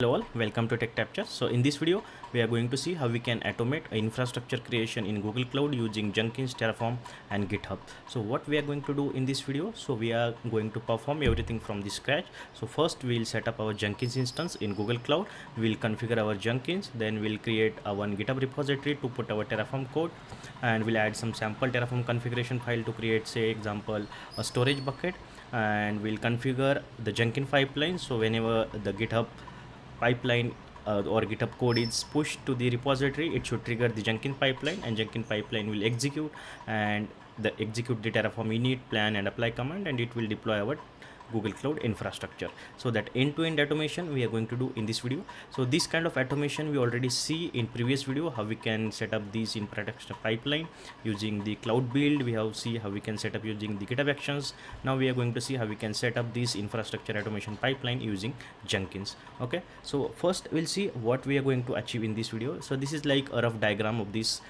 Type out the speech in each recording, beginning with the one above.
Hello all, welcome to Tech Capture. So in this video, we are going to see how we can automate infrastructure creation in Google Cloud using Jenkins, Terraform and GitHub. So what we are going to do in this video, so we are going to perform everything from the scratch. So first we'll set up our Jenkins instance in Google Cloud. We'll configure our Jenkins, then we'll create a one GitHub repository to put our Terraform code, and we'll add some sample Terraform configuration file to create, say example, a storage bucket, and we'll configure the Jenkins pipeline. So whenever the GitHub pipeline or GitHub code is pushed to the repository, it should trigger the Jenkins pipeline, and Jenkins pipeline will execute and execute the Terraform init, plan and apply command, and it will deploy our Google Cloud infrastructure. So that end-to-end automation we are going to do in this video. So this kind of automation we already see in previous video, how we can set up these in production pipeline using the cloud build. We have see how we can set up using the GitHub actions. Now we are going to see how we can set up this infrastructure automation pipeline using Jenkins. Okay, so first we'll see what we are going to achieve in this video. So this is like a rough diagram of this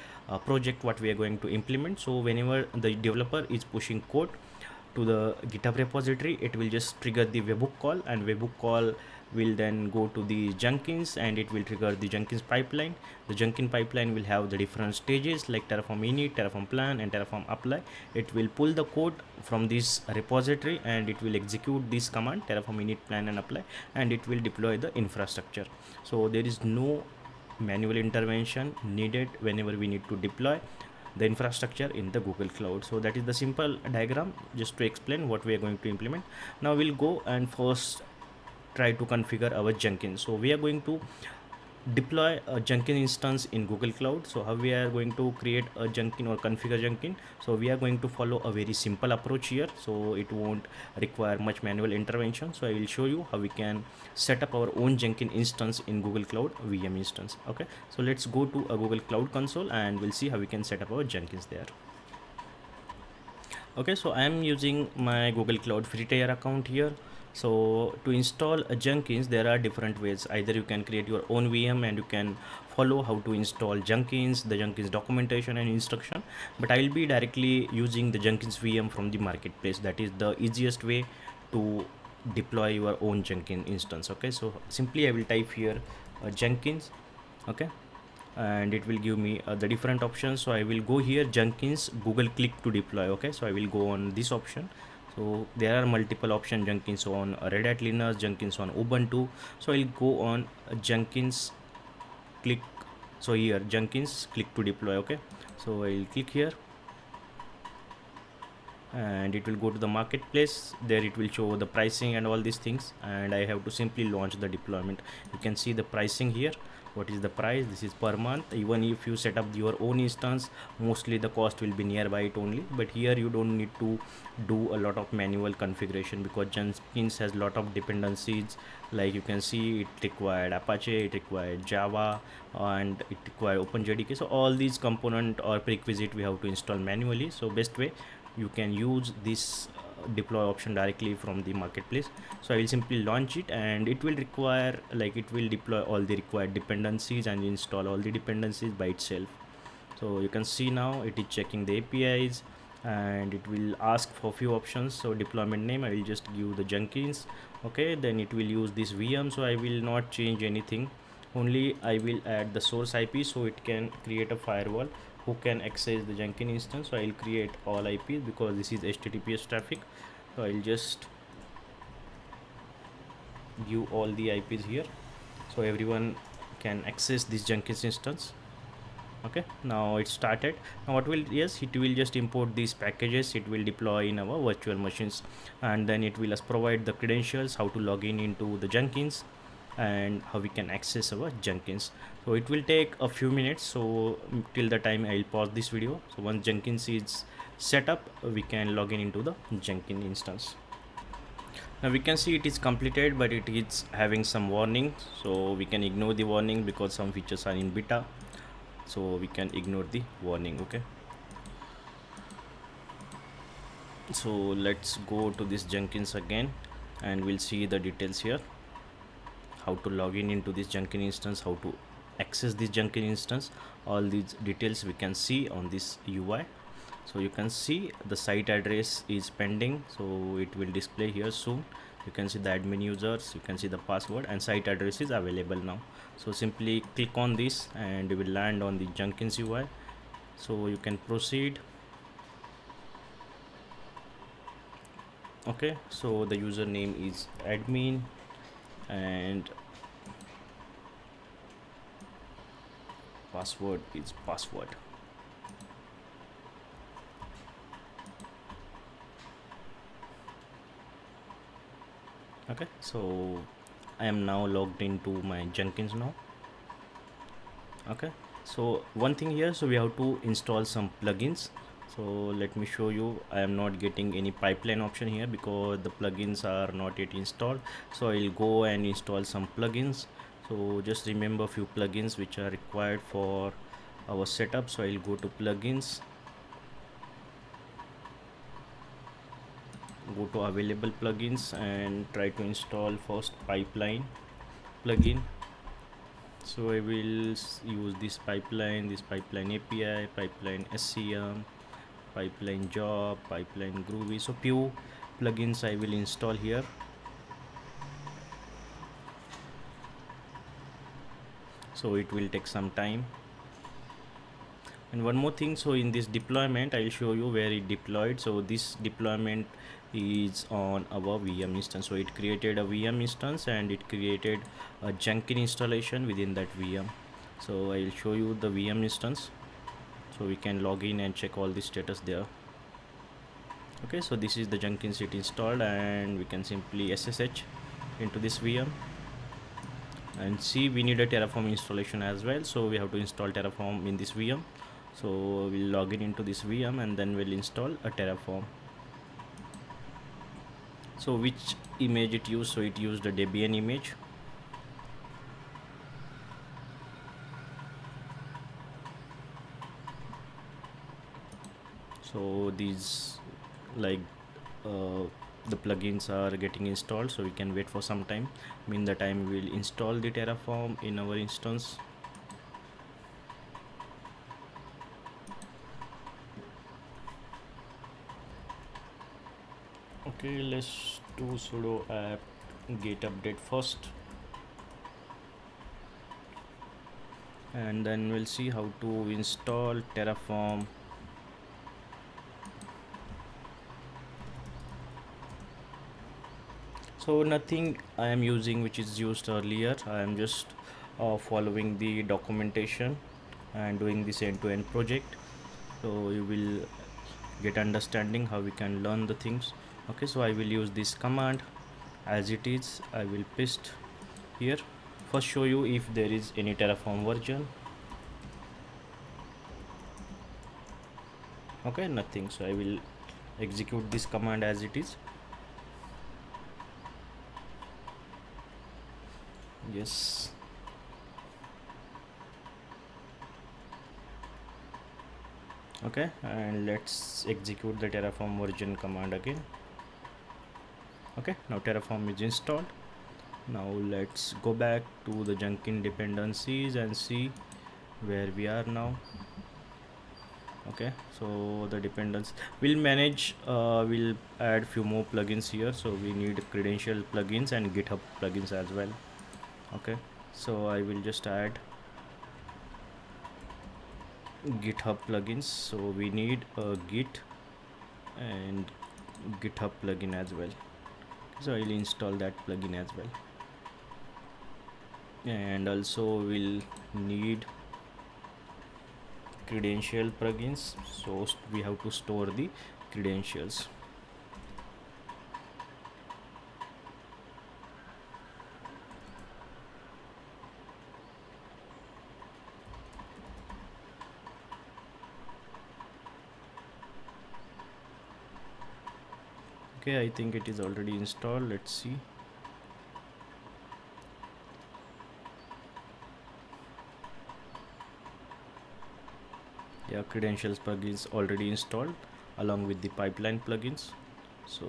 project what we are going to implement. So whenever the developer is pushing code to the GitHub repository, it will just trigger the webhook call, and webhook call will then go to the Jenkins and it will trigger the Jenkins pipeline. The Jenkins pipeline will have the different stages like Terraform init, Terraform plan and Terraform apply. It will pull the code from this repository and it will execute this command Terraform init, plan and apply, and it will deploy the infrastructure. So there is no manual intervention needed whenever we need to deploy the infrastructure in the Google Cloud. So that is the simple diagram just to explain what we are going to implement. Now we'll go and first try to configure our Jenkins. So we are going to deploy a Jenkins instance in Google Cloud. So how we are going to create a Jenkins or configure Jenkins? So we are going to follow a very simple approach here, so it won't require much manual intervention. So I will show you how we can set up our own Jenkins instance in Google Cloud VM instance. Okay, so let's go to a Google Cloud console and we'll see how we can set up our Jenkins there. Okay, so I am using my Google Cloud free tier account here. So to install a Jenkins, there are different ways. Either you can create your own VM and you can follow how to install Jenkins, the Jenkins documentation and instruction, but I will be directly using the Jenkins VM from the marketplace. That is the easiest way to deploy your own Jenkins instance. Okay, so simply I will type here Jenkins. Okay, and it will give me the different options. So I will go here Jenkins Google click to deploy. Okay, so I will go on this option. So there are multiple options, Jenkins on Red Hat Linux, Jenkins on Ubuntu. So I'll go on Jenkins click. So here Jenkins click to deploy. Okay, so I'll click here and it will go to the marketplace. There it will show the pricing and all these things, and I have to simply launch the deployment. You can see the pricing here. What is the price? This is per month. Even if you set up your own instance, mostly the cost will be nearby it only, but here you don't need to do a lot of manual configuration because Jenkins has lot of dependencies. Like you can see, it required Apache, it required Java, and it required OpenJDK. So all these component or prerequisite we have to install manually. So best way you can use this deploy option directly from the marketplace. So I will simply launch it, and it will require, like, it will deploy all the required dependencies and install all the dependencies by itself. So you can see now it is checking the APIs and it will ask for few options. So deployment name, I will just give the Jenkins. Okay, then it will use this VM, so I will not change anything, only I will add the source IP so it can create a firewall who can access the Jenkins instance. So I'll create all IPs because this is HTTPS traffic. So I'll just give all the IPs here so everyone can access this Jenkins instance. Okay, now it started. Now what will, yes, it will just import these packages, it will deploy in our virtual machines, and then it will provide the credentials, how to log in into the Jenkins and how we can access our Jenkins. So it will take a few minutes, so till the time I'll pause this video. So once Jenkins is set up, we can log in into the Jenkins instance. Now we can see it is completed, but it is having some warning, so we can ignore the warning because some features are in beta, so we can ignore the warning. Okay, so let's go to this Jenkins again and we'll see the details here, how to log in into this Jenkins instance, how to access this Jenkins instance. All these details we can see on this UI. So you can see the site address is pending, so it will display here soon. You can see the admin users, you can see the password, and site address is available now. So simply click on this and you will land on the Jenkins UI. So you can proceed. Okay, so the username is admin and password is password. Okay, so I am now logged into my Jenkins now. Okay, so one thing here, so we have to install some plugins. So let me show you. I am not getting any pipeline option here because the plugins are not yet installed. So I'll go and install some plugins. So just remember a few plugins which are required for our setup. So I'll go to plugins, go to available plugins and try to install first pipeline plugin. So I will use this pipeline API, pipeline SCM, pipeline job, pipeline groovy. So few plugins I will install here. So it will take some time. And one more thing, so in this deployment I'll show you where it deployed. So this deployment is on our VM instance. So it created a VM instance and it created a Jenkins installation within that VM. So I'll show you the VM instance so we can log in and check all the status there. Okay, so this is the Jenkins it installed, and we can simply SSH into this VM and see we need a Terraform installation as well. So we have to install Terraform in this VM. So we'll log in into this VM and then we'll install a Terraform. So which image it used? So it used a Debian image. So these like the plugins are getting installed, so we can wait for some time. In the time we'll install the Terraform in our instance. Okay, let's do sudo apt get update first, and then we'll see how to install Terraform. So nothing I am using which is used earlier. I am just following the documentation and doing this end-to-end project, so you will get understanding how we can learn the things. Okay, so I will use this command as it is. I will paste here. First show you if there is any Terraform version. Okay, nothing, so I will execute this command as it is. Yes, okay, and let's execute the Terraform version command again. Okay, now Terraform is installed. Now let's go back to the Jenkins dependencies and see where we are now. Okay, so the dependence will manage, we'll add few more plugins here. So we need credential plugins and GitHub plugins as well. Okay, so I will just add GitHub plugins. So we need a Git and GitHub plugin as well. So I'll install that plugin as well, and also we'll need credential plugins. So we have to store the credentials. Okay, I think it is already installed. Let's see. Yeah, credentials plugins already installed along with the pipeline plugins. So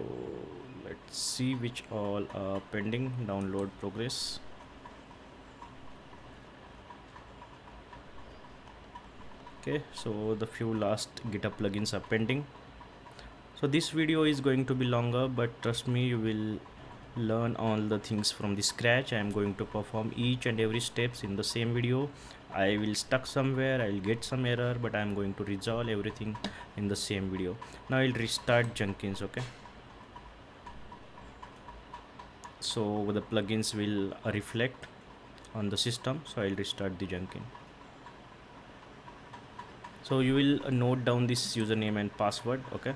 let's see which all are pending. Download progress. Okay, so the few last GitHub plugins are pending. So this video is going to be longer, but trust me, you will learn all the things from the scratch. I am going to perform each and every steps in the same video. I will stuck somewhere, I will get some error, but I am going to resolve everything in the same video. Now I'll restart Jenkins. Okay, so the plugins will reflect on the system, so I'll restart the Jenkins. So you will note down this username and password. Okay,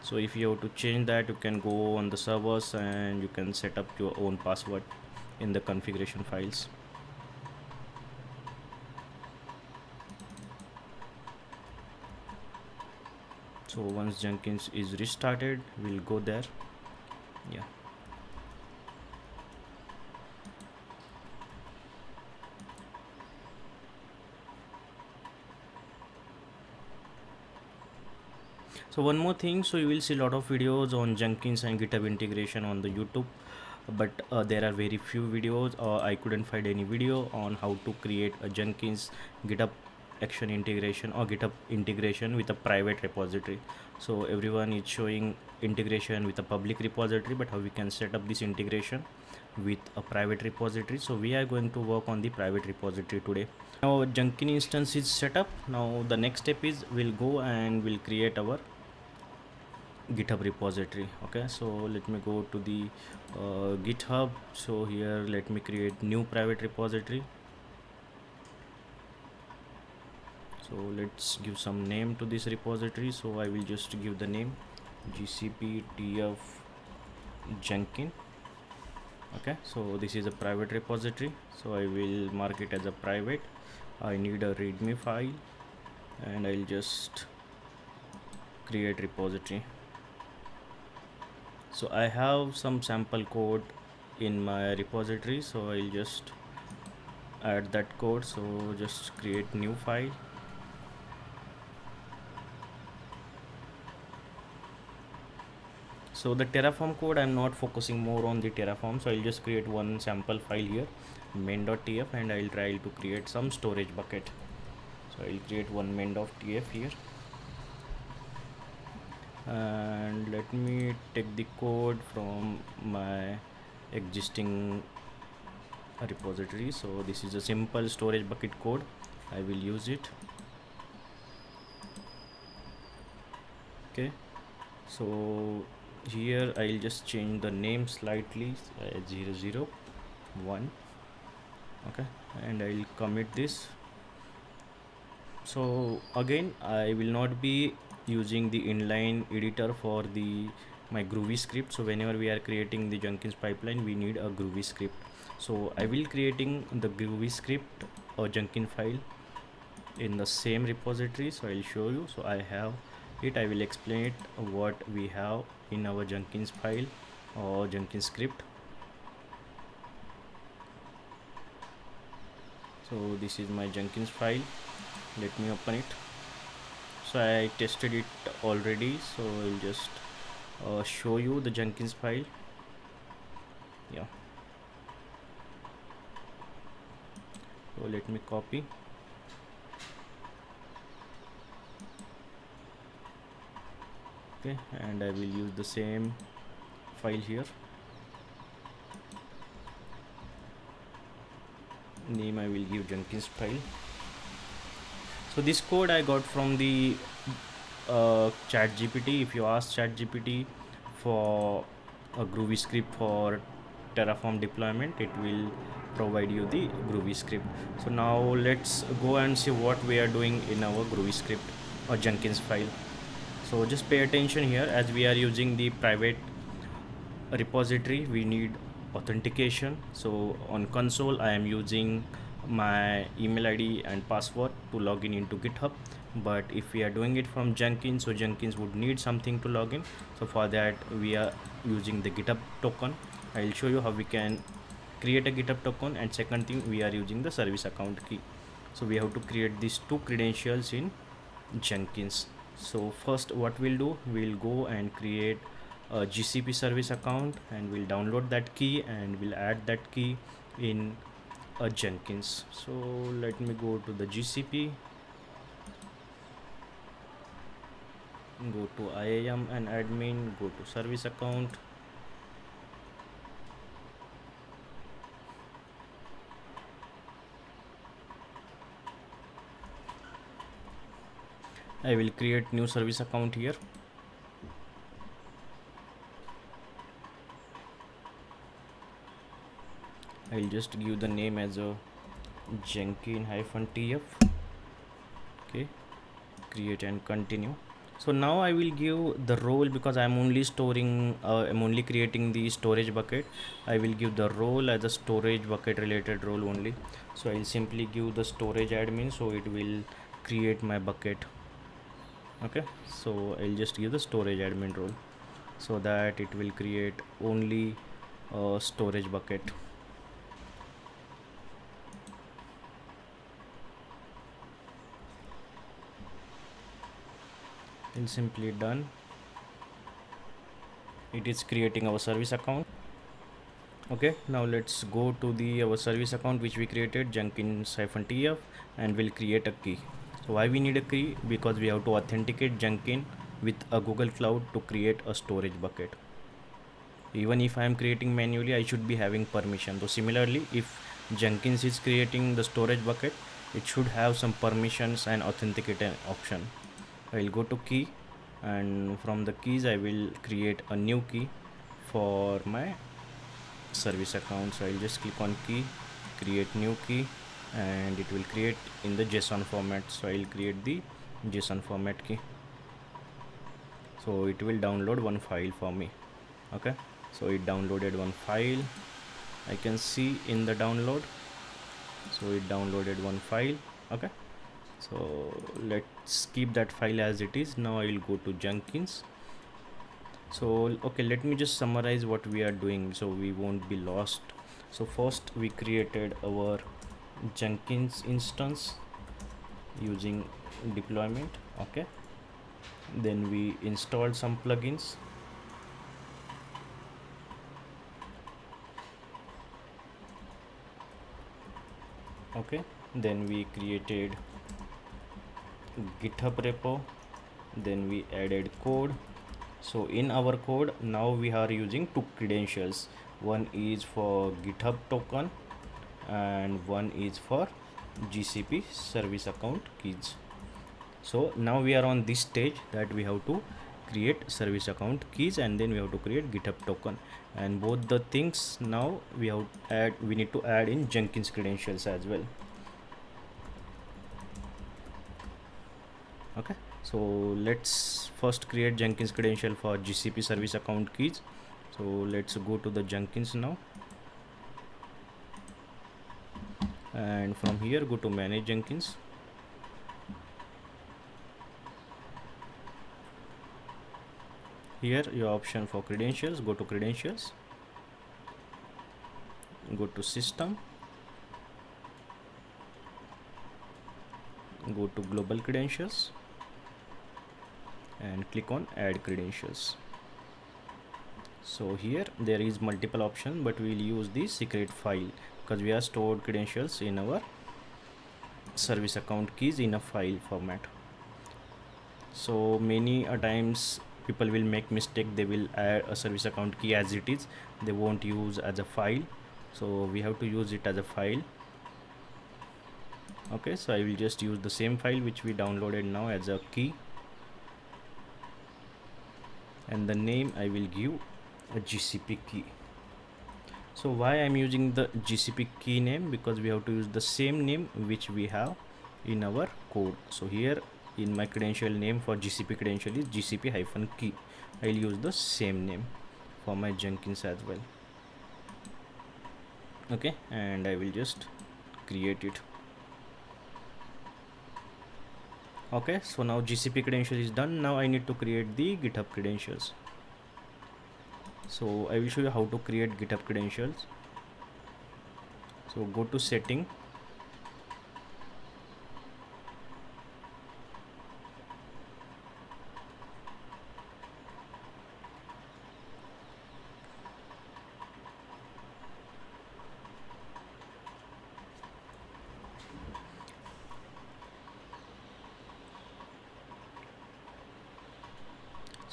so if you have to change that, you can go on the servers and you can set up your own password in the configuration files. So once Jenkins is restarted, we'll go there. Yeah, so one more thing, so you will see a lot of videos on Jenkins and GitHub integration on the YouTube, but there are very few videos, or I couldn't find any video on how to create a Jenkins GitHub action integration or GitHub integration with a private repository. So everyone is showing integration with a public repository, but how we can set up this integration with a private repository. So we are going to work on the private repository today. Now Jenkins instance is set up. Now the next step is we'll go and we'll create our GitHub repository. Okay, so let me go to the GitHub. So here let me create new private repository. So let's give some name to this repository. So I will just give the name GCP TF Jenkins. Okay, so this is a private repository, so I will mark it as a private. I need a readme file and I'll just create repository. So I have some sample code in my repository, so I'll just add that code. So just create new file. So the Terraform code, I'm not focusing more on the Terraform, so I'll just create one sample file here, main.tf, and I'll try to create some storage bucket. So I'll create one main.tf here, and let me take the code from my existing repository. So this is a simple storage bucket code, I will use it. Okay, so here I'll just change the name slightly, 001. Okay, and I'll commit this. So again, I will not be using the inline editor for the my Groovy script. So whenever we are creating the Jenkins pipeline, we need a Groovy script. So I will creating the Groovy script or Jenkins file in the same repository. So I'll show you. So I have it, I will explain it what we have in our Jenkins file or Jenkins script. So this is my Jenkins file, let me open it. So I tested it already, so I'll just show you the Jenkins file. Yeah, so let me copy. Okay, and I will use the same file here. Name I will give Jenkins file. So this code I got from the ChatGPT. If you ask ChatGPT for a Groovy script for Terraform deployment, it will provide you the Groovy script. So now let's go and see what we are doing in our Groovy script or Jenkins file. So just pay attention here, as we are using the private repository, we need authentication. So on console I am using my email ID and password to log in into GitHub, but if we are doing it from Jenkins, so Jenkins would need something to log in. So for that we are using the GitHub token. I'll show you how we can create a GitHub token, and second thing, we are using the service account key. So we have to create these two credentials in Jenkins. So first what we'll do, we'll go and create a GCP service account, and we'll download that key and we'll add that key in a Jenkins. So let me go to the GCP, go to IAM and admin, go to service account, I will create new service account here. I'll just give the name as a Jenkins-TF. Okay, create and continue. So now I will give the role, because I'm only creating the storage bucket. I will give the role as a storage bucket related role only. So I'll simply give the storage admin, so it will create my bucket. Okay, so I'll just give the storage admin role so that it will create only a storage bucket. And simply done. It is creating our service account. Okay, now let's go to the our service account which we created, Jenkins-TF, and we'll create a key. So why we need a key? Because we have to authenticate Jenkins with a Google Cloud to create a storage bucket. Even if I am creating manually, I should be having permission. So similarly, if Jenkins is creating the storage bucket, it should have some permissions and authenticate option. I will go to key, and from the keys I will create a new key for my service account. So I'll just click on key, create new key, and it will create in the JSON format. So I'll create the JSON format key. So it will download one file for me. Okay, so it downloaded one file. I can see in the download. So it downloaded one file. Okay, so let's keep that file as it is. Now I will go to Jenkins. So okay, let me just summarize what we are doing so we won't be lost. So first we created our Jenkins instance using deployment. Okay, then we installed some plugins. Okay, then we created GitHub repo, then we added code. So in our code now we are using two credentials. One is for GitHub token and one is for GCP service account keys. So now we are on this stage that we have to create service account keys and then we have to create GitHub token, and both the things now we need to add in Jenkins credentials as well. Okay, so let's first create Jenkins credential for GCP service account keys. So let's go to the Jenkins now, and from here go to manage Jenkins. Here your option for credentials, go to credentials, go to system, go to global credentials and click on add credentials. So here there is multiple options, but we will use the secret file because we have stored credentials in our service account keys in a file format. So many a times people will make mistake, they will add a service account key as it is, they won't use as a file, so we have to use it as a file. Okay, so I will just use the same file which we downloaded now as a key, and the name I will give a GCP key. So why I'm using the GCP key name? Because we have to use the same name which we have in our code. So here in my credential name for GCP credential is GCP-key. I'll use the same name for my Jenkins as well. Okay, and I will just create it. Okay, so now GCP credential is done. Now I need to create the GitHub credentials. So I will show you how to create GitHub credentials. So go to setting,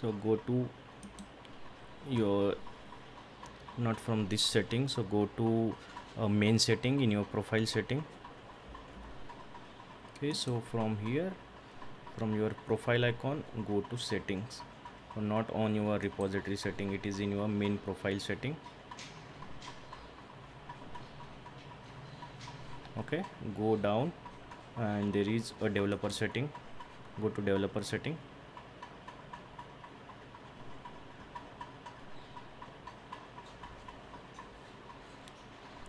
so go to your, not from this setting, so go to main setting in your profile setting. Okay, so from here From your profile icon, go to settings. So not on your repository setting, it is in your main profile setting. Okay, go down and there is a developer setting. Go to developer setting.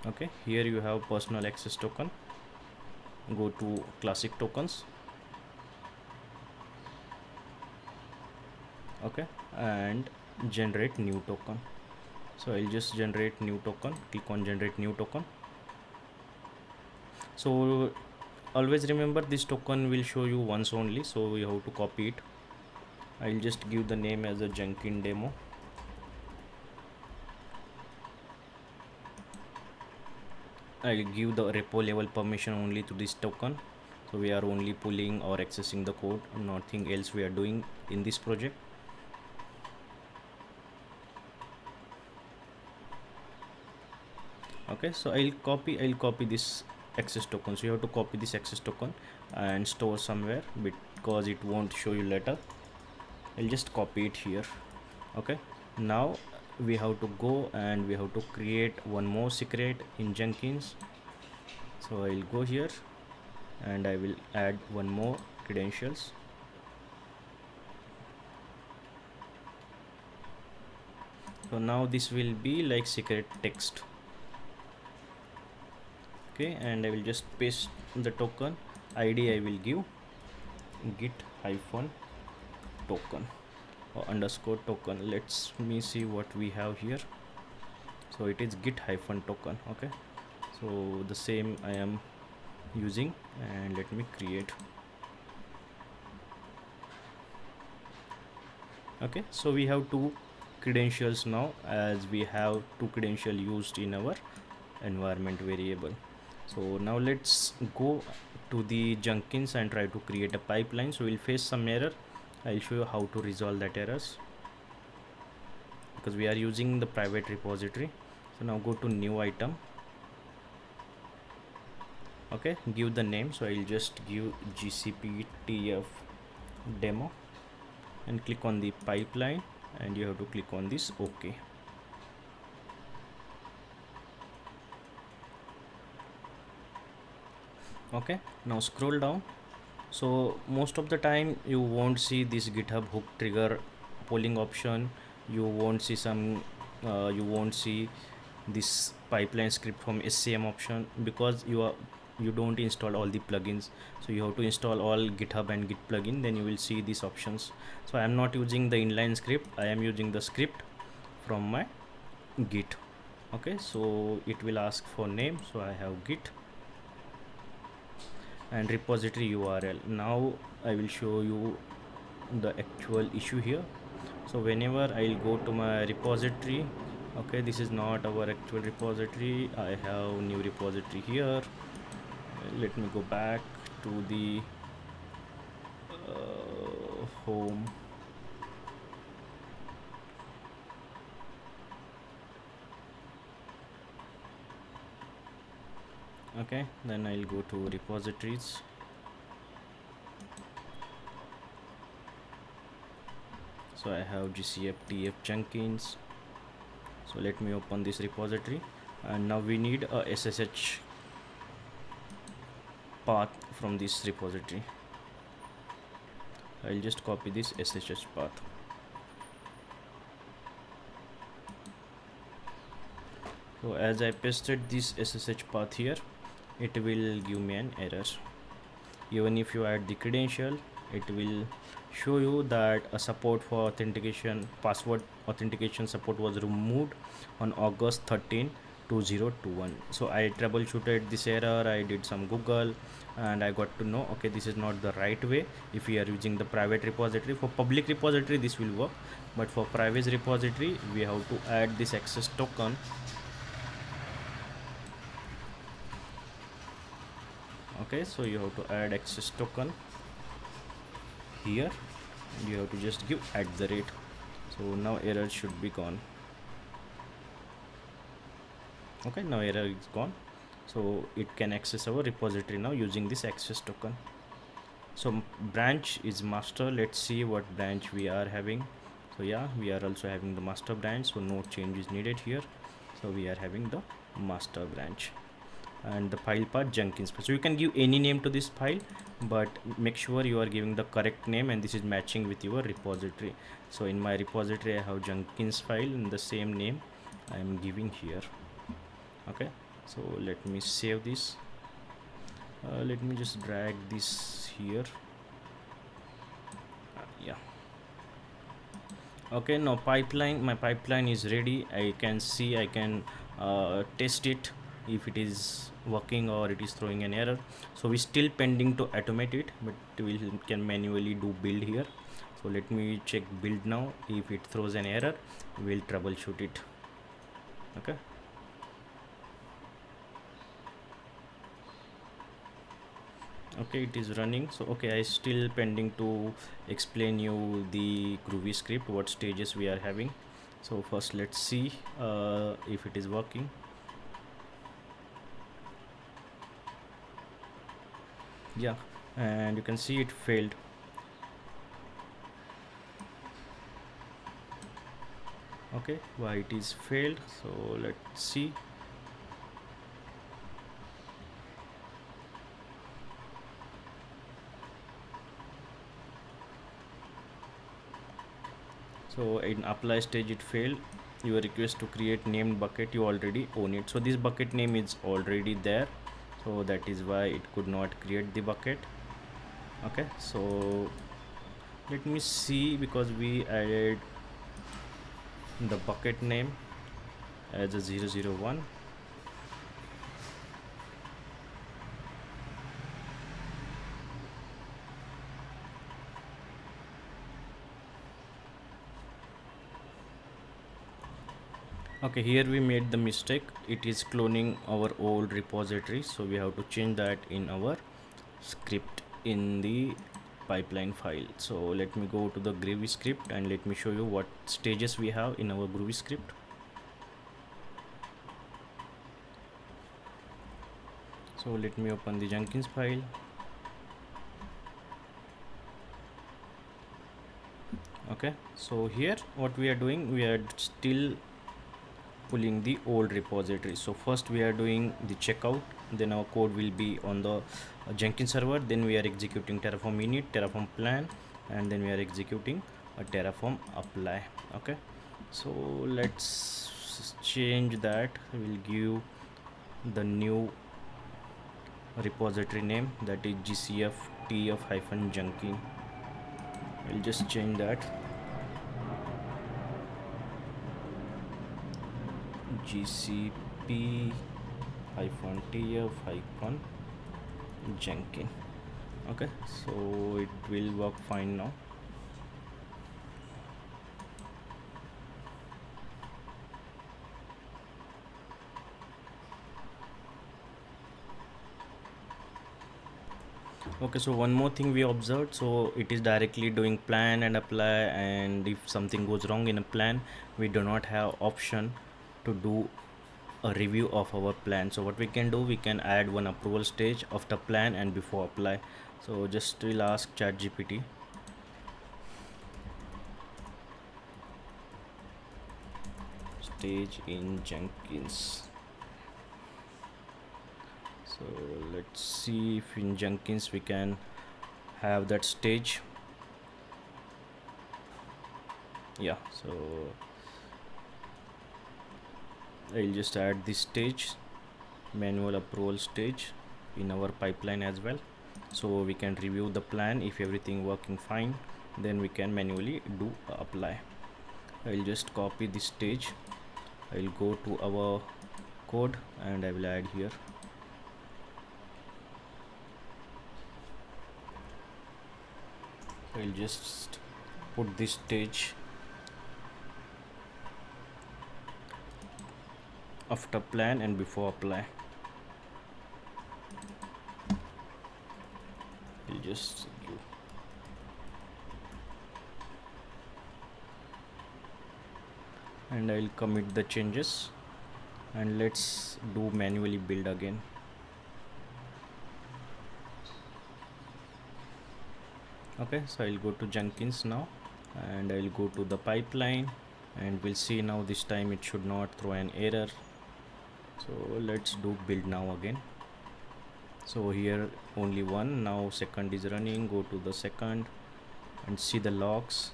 Okay, here you have personal access token. Go to classic tokens. Okay, and generate new token. So I'll just generate new token. Click on generate new token. So always remember, this token will show you once only, so you have to copy it. I'll just give the name as a Jenkins demo. I'll give the repo level permission only to this token, so we are only pulling or accessing the code, nothing else we are doing in this project. Okay, so I'll copy this access token. So you have to copy this access token and store somewhere, because it won't show you later. I'll just copy it here. Okay, now we have to go and we have to create one more secret in Jenkins. So I'll go here and I will add one more credentials. So now this will be like secret text. Okay, and I will just paste the token ID. I will give git hyphen token or underscore token. Let's me see what we have here. So it is git hyphen token. Okay, so the same I am using, and let me create. Okay, so we have two credentials now, as we have two credential used in our environment variable. So now let's go to the Jenkins and try to create a pipeline. So we'll face some error. I'll show you how to resolve that errors, because we are using the private repository. So now go to new item. Okay, give the name. So I'll just give GCP TF demo and click on the pipeline, and you have to click on this OK. Okay, now scroll down. So most of the time you won't see this GitHub hook trigger polling option. You won't see you won't see this pipeline script from SCM option, because you don't install all the plugins. So you have to install all GitHub and Git plugin, then you will see these options. So I am not using the inline script, I am using the script from my Git. Okay, so it will ask for name, so I have Git and repository URL. Now I will show you the actual issue here. So whenever I'll go to my repository, okay, this is not our actual repository. I have new repository here. Let me go back to the home. Okay, then I'll go to repositories. So I have GCF TF Jenkins. So let me open this repository, and now we need a SSH path from this repository. I'll just copy this SSH path. So as I pasted this SSH path here, it will give me an error. Even if you add the credential, it will show you that a support for authentication, password authentication support was removed on August 13, 2021. So I troubleshooted this error. I did some Google and I got to know, okay, this is not the right way. If we are using the private repository, for public repository this will work, but for private repository we have to add this access token. Okay, so you have to add access token here, and you have to just give @. So now error should be gone. Okay, now error is gone, so it can access our repository now using this access token. So branch is master. Let's see what branch we are having. So yeah, we are also having the master branch, so no change is needed here. So we are having the master branch, and the file path Jenkins. So you can give any name to this file, but make sure you are giving the correct name and this is matching with your repository. So in my repository I have Jenkins file in the same name I am giving here. Okay, so let me save this. Let me just drag this here. Yeah. Okay, now my pipeline is ready. I can see, I can test it if it is working or it is throwing an error. So we still pending to automate it, but we can manually do build here. So let me check build now. If it throws an error, we'll troubleshoot it. Okay. Okay, it is running. So okay, I still pending to explain you the Groovy script, what stages we are having. So first let's see if it is working. Yeah, and you can see it failed. Okay, why it is failed? So let's see. So in apply stage it failed. Your request to create named bucket, you already own it. So this bucket name is already there, so that is why it could not create the bucket. Okay, so let me see, because we added the bucket name as a 001. Okay, here we made the mistake. It is cloning our old repository, so we have to change that in our script in the pipeline file. So let me go to the Groovy script and let me show you what stages we have in our Groovy script. So let me open the Jenkins file. Okay, so here what we are doing, we are still pulling the old repository. So first we are doing the checkout, then our code will be on the Jenkins server, then we are executing Terraform init, Terraform plan, and then we are executing a Terraform apply. Okay, so let's change that. We'll give the new repository name, that is gcf tf-jenkins. I'll just change that, gcp -tf-jenkins. Okay, so it will work fine now. Okay, so one more thing we observed, so it is directly doing plan and apply, and if something goes wrong in a plan, we do not have option to do a review of our plan. So what we can do, we can add one approval stage after plan and before apply. So just we'll ask ChatGPT. Stage in Jenkins. So let's see if in Jenkins we can have that stage. Yeah, so I'll just add this stage, manual approval stage, in our pipeline as well, so we can review the plan. If everything working fine, then we can manually do apply. I'll just copy this stage, I'll go to our code and I will add here. I'll just put this stage after plan and before apply. I'll just give. And I'll commit the changes, and let's do manually build again. Okay, so I'll go to Jenkins now, and I'll go to the pipeline, and we'll see now this time it should not throw an error. So let's do build now again. So here only one, now second is running. Go to the second and see the logs.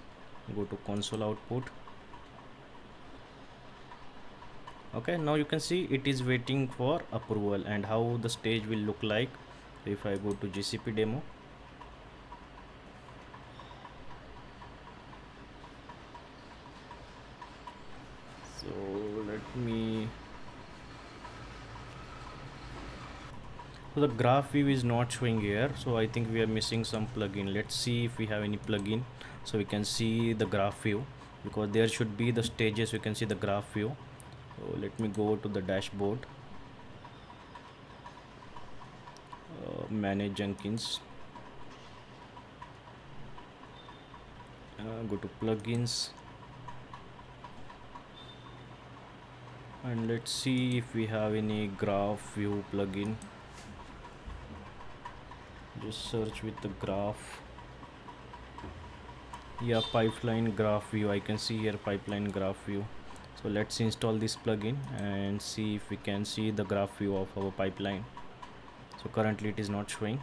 Go to console output. Okay, now you can see it is waiting for approval, and how the stage will look like if I go to GCP demo. So let me, so the graph view is not showing here, so I think we are missing some plugin. Let's see if we have any plugin so we can see the graph view, because there should be the stages. You can see the graph view. So let me go to the dashboard, manage Jenkins, go to plugins, and let's see if we have any graph view plugin. Just search with the graph. Yeah, pipeline graph view, I can see here pipeline graph view. So let's install this plugin and see if we can see the graph view of our pipeline. So currently it is not showing.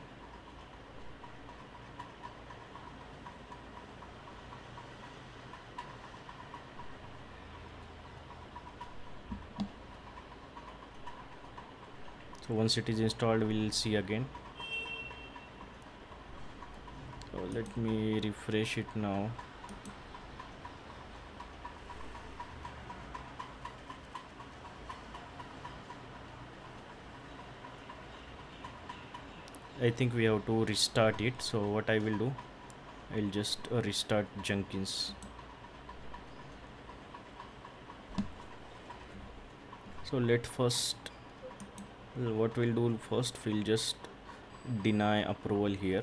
So once it is installed, we'll see again. So let me refresh it now. I think we have to restart it. So what I will do, I'll just restart Jenkins. So let first, what we'll do first, we'll just deny approval here.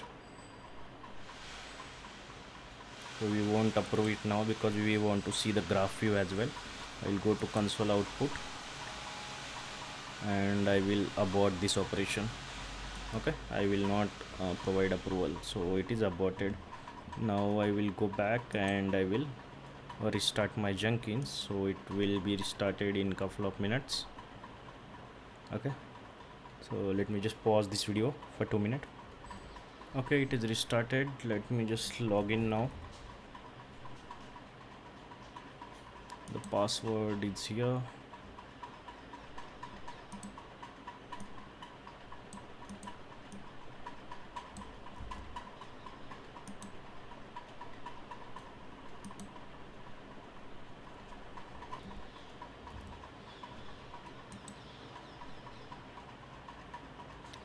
So we won't approve it now because we want to see the graph view as well. I'll go to console output and I will abort this operation. Okay, I will not provide approval, so it is aborted. Now I will go back and I will restart my Jenkins, so it will be restarted in couple of minutes. Okay, so let me just pause this video for 2 minutes. Okay, it is restarted. Let me just log in now. The password is here.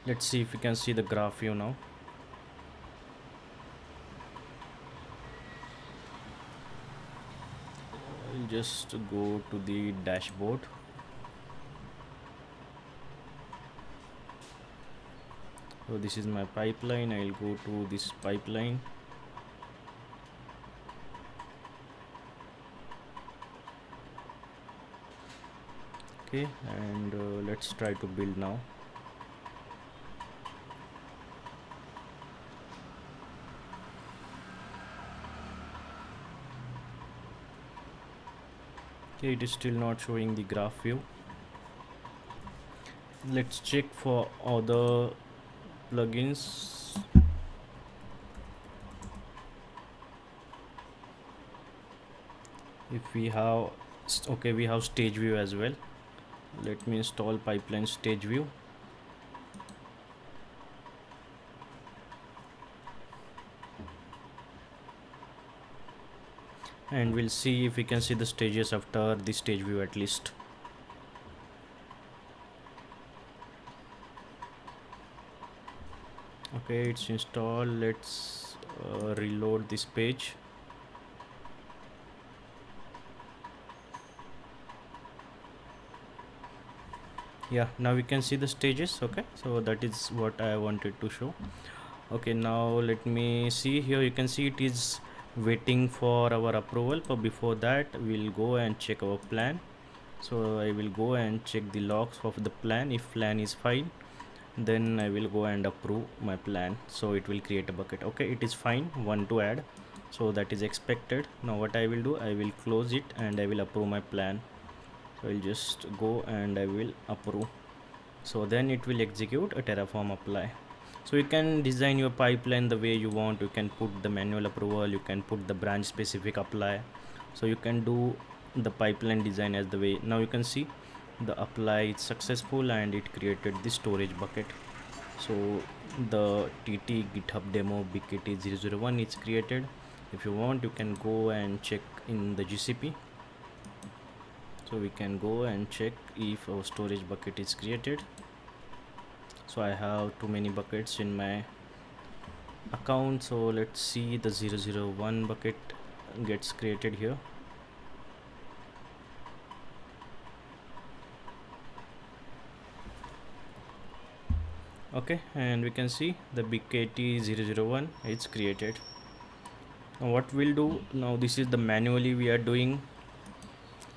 Let's see if we can see the graph view now. I'll just go to the dashboard. So this is my pipeline. I'll go to this pipeline. Okay, and let's try to build now. Okay, it is still not showing the graph view. Let's check for other plugins. If we have, okay, we have stage view as well. Let me install pipeline stage view. And we'll see if we can see the stages after the stage view at least. Okay, it's installed. Let's reload this page. Yeah, now we can see the stages. Okay, so that is what I wanted to show. Okay, now let me see here. You can see it is waiting for our approval, but before that we'll go and check our plan. So I will go and check the logs of the plan. If plan is fine, then I will go and approve my plan, so it will create a bucket. Okay, it is fine, one to add, so that is expected. Now what I will do, I will close it and I will approve my plan. So I'll just go and I will approve. So then it will execute a Terraform apply. So you can design your pipeline the way you want. You can put the manual approval, you can put the branch specific apply, so you can do the pipeline design as the way. Now you can see the apply is successful and it created the storage bucket. So the tt github demo bkt001 is created. If you want, you can go and check in the GCP. So we can go and check if our storage bucket is created. So I have too many buckets in my account, so let's see the 001 bucket gets created here. Okay, and we can see the bkt001 is created. Now what we'll do now, this is the manually we are doing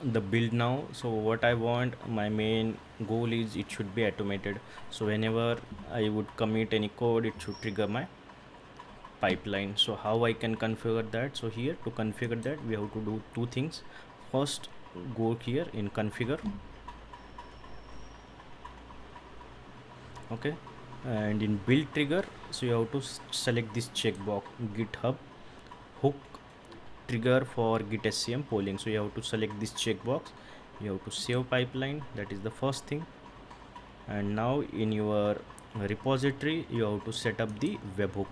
the build now. So what I want, my main goal is it should be automated. So whenever I would commit any code, it should trigger my pipeline. So how I can configure that? So here, to configure that, we have to do two things. First, go here in configure. Okay, and in build trigger, so you have to select this checkbox, GitHub hook trigger for git scm polling. So you have to select this checkbox. You have to save pipeline, that is the first thing. And now in your repository, you have to set up the webhook.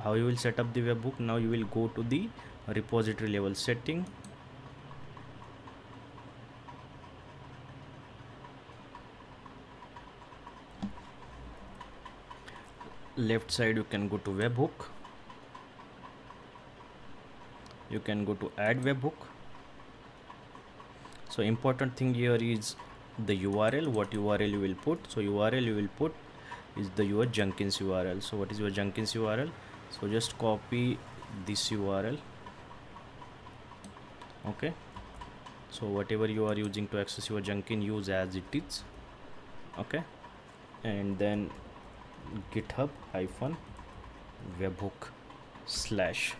How you will set up the webhook? Now you will go to the repository level setting. Left side, you can go to webhook. You can go to add webhook. So important thing here is the URL, what URL you will put. So URL you will put is the your Jenkins URL. So what is your Jenkins URL? So just copy this URL. Okay, so whatever you are using to access your Jenkins, use as it is. Okay, and then github -webhook /.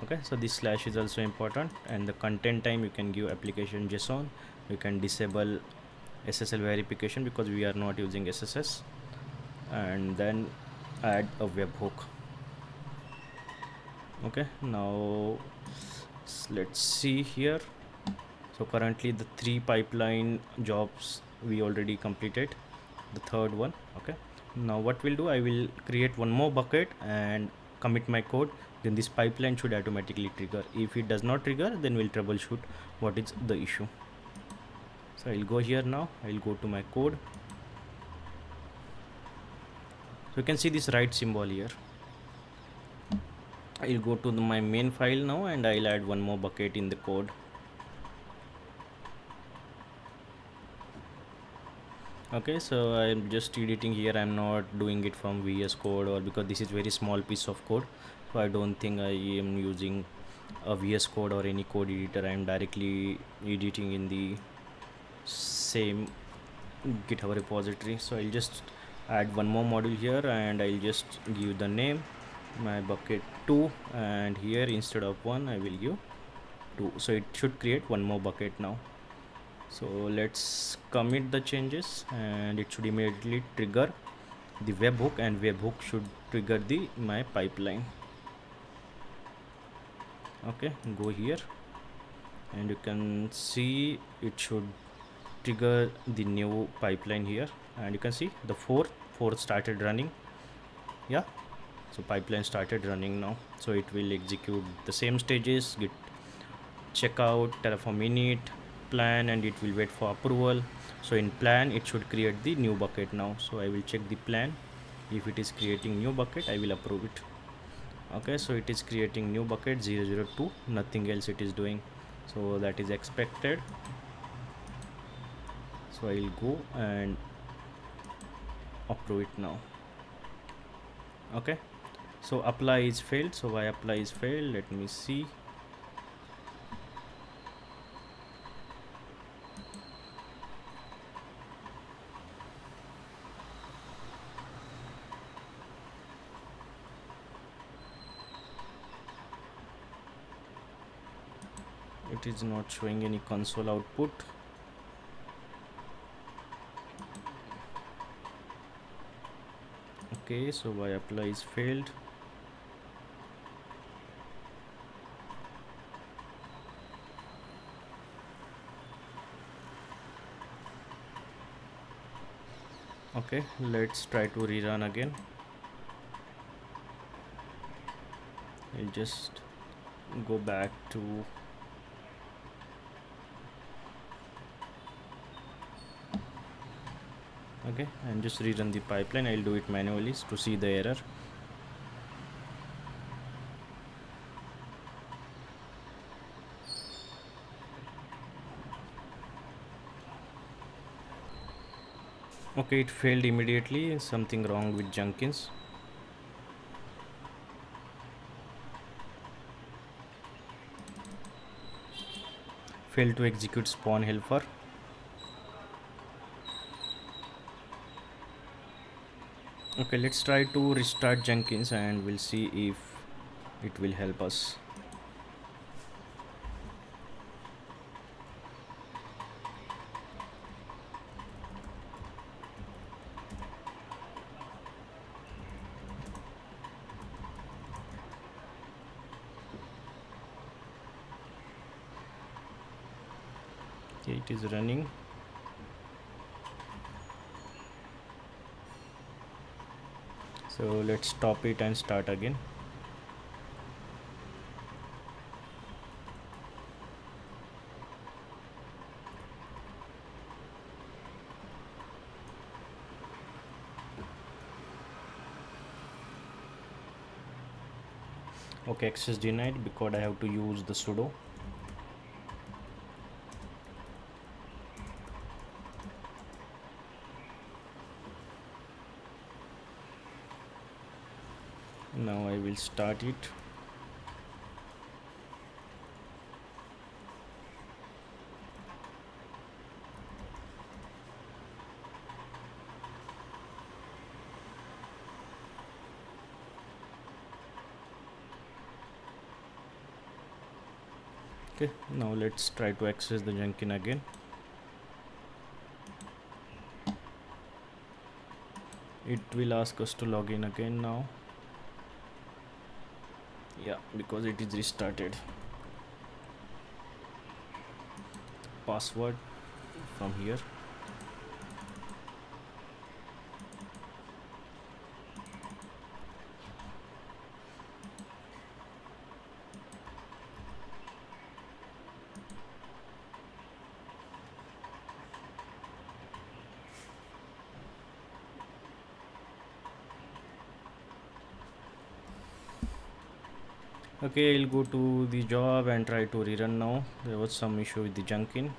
Okay, so this slash is also important. And the content time, you can give application JSON. You can disable SSL verification because we are not using SSS. And then add a webhook. Okay, now let's see here. So currently the 3 pipeline jobs we already completed, the third one. Okay, now what we'll do, I will create one more bucket and commit my code. Then this pipeline should automatically trigger. If it does not trigger, then we'll troubleshoot what is the issue. So I'll go here now, I'll go to my code. So you can see this right symbol here. I'll go to my main file now and I'll add one more bucket in the code. Okay, so I'm just editing here. I'm not doing it from VS Code, or because this is very small piece of code, so I don't think I am using a VS Code or any code editor. I'm directly editing in the same GitHub repository. So I'll just add one more module here and I'll just give the name my bucket 2, and here instead of 1 I will give 2. So it should create one more bucket now. So let's commit the changes and it should immediately trigger the webhook, and webhook should trigger the my pipeline. Okay, go here and you can see it should trigger the new pipeline here, and you can see the fourth started running. Yeah, so pipeline started running now. So it will execute the same stages: git checkout, terraform init, plan, and it will wait for approval. So in plan it should create the new bucket now. So I will check the plan. If it is creating new bucket, I will approve it. Okay, so it is creating new bucket 002, nothing else it is doing, so that is expected. So I'll go and approve it now. Okay, so apply is failed. So why apply is failed? Let me see. it is not showing any console output. Okay, so why apply is failed. Okay, let's try to rerun again. I'll just go back to okay and just rerun the pipeline. I'll do it manually to see the error. Okay, it failed immediately. Something wrong with Jenkins. Failed to execute spawn helper. Okay, let's try to restart Jenkins and we'll see if it will help us. Okay, it is running. So let's stop it and start again. Okay, access denied because I have to use the sudo. Now I will start it. Okay, now let's try to access the Jenkins again. It will ask us to log in again now. Yeah, because it is restarted. Password from here. Okay, I'll go to the job and try to rerun now. There was some issue with the Jenkins.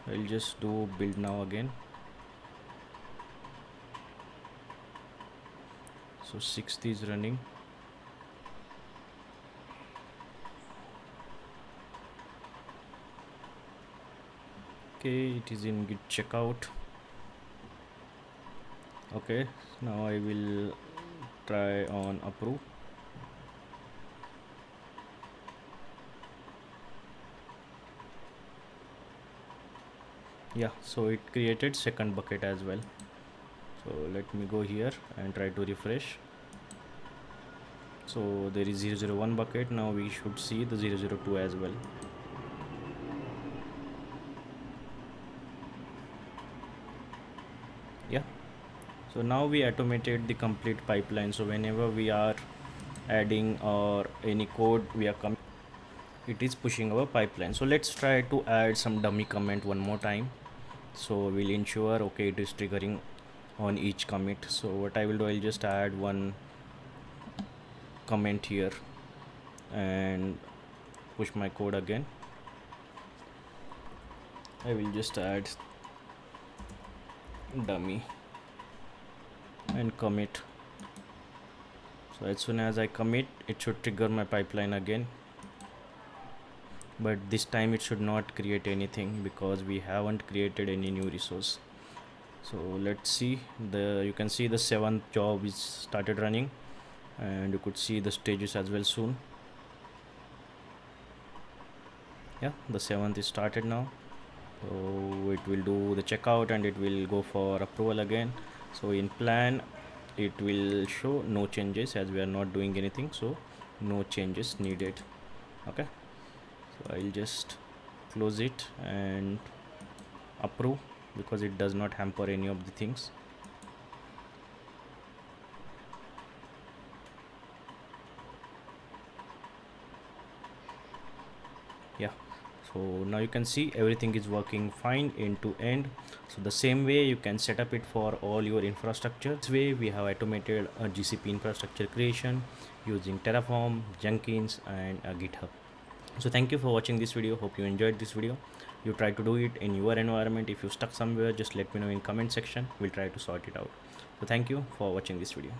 I'll just do build now again. So 60 is running. Okay, it is in git checkout. Okay, now I will try on approve. Yeah, so it created second bucket as well. So let me go here and try to refresh. So there is 001 bucket. Now we should see the 002 as well. Yeah, so now we automated the complete pipeline. So whenever we are adding or any code we are coming, it is pushing our pipeline. So let's try to add some dummy comment one more time. So we'll ensure okay it is triggering on each commit. So what I will do, I'll just add one comment here and push my code again. I will just add dummy and commit. So as soon as I commit, it should trigger my pipeline again, but this time it should not create anything because we haven't created any new resource. So let's see, you can see the 7th job is started running and you could see the stages as well soon. Yeah, the 7th is started now, so it will do the checkout and it will go for approval again. So in plan it will show no changes as we are not doing anything, so no changes needed. Okay, so I'll just close it and approve because it does not hamper any of the things. Yeah, so now you can see everything is working fine end to end. So the same way you can set up it for all your infrastructure. This way we have automated a GCP infrastructure creation using Terraform, Jenkins and GitHub. So thank you for watching this video. Hope you enjoyed this video. You try to do it in your environment. If you stuck somewhere, just let me know in comment section. We'll try to sort it out. So thank you for watching this video.